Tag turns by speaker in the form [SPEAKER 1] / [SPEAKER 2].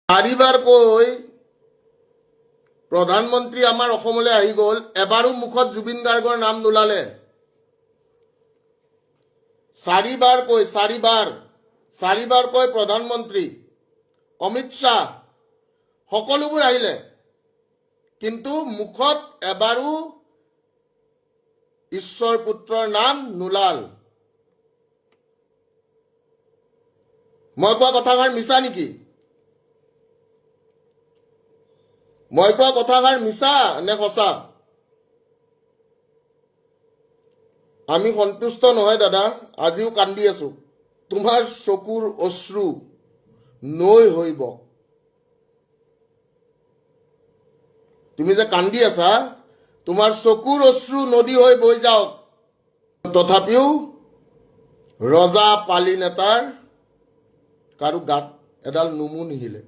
[SPEAKER 1] চাৰিবাৰকৈ প্ৰধানমন্ত্ৰী আমাৰ অসমলৈ আহি গ'ল, এবাৰো মুখত জুবিন গাৰ্গৰ নাম নোলালে। চাৰিবাৰকৈ প্ৰধানমন্ত্ৰী অমিত শ্বাহ সকলোবোৰ আহিলে, কিন্তু মুখত এবাৰো ঈশ্বৰ পুত্ৰৰ নাম নোলাল। মই কোৱা কথাষাৰ মিছা নেকি? মই কোৱা কথাষাৰ মিছা নে সঁচা? আমি সন্তুষ্ট নহয় দাদা, আজিও কান্দি আছো। তোমাৰ চকুৰ অশ্ৰু নৈ হৈব। তুমি যে কান্দি আছা, তোমাৰ চকুৰ অশ্ৰু নদী হৈ বৈ যাওক। তথাপিও ৰজা পালি নেতাৰ কাৰো গাত এডাল নুমু নিহিলে।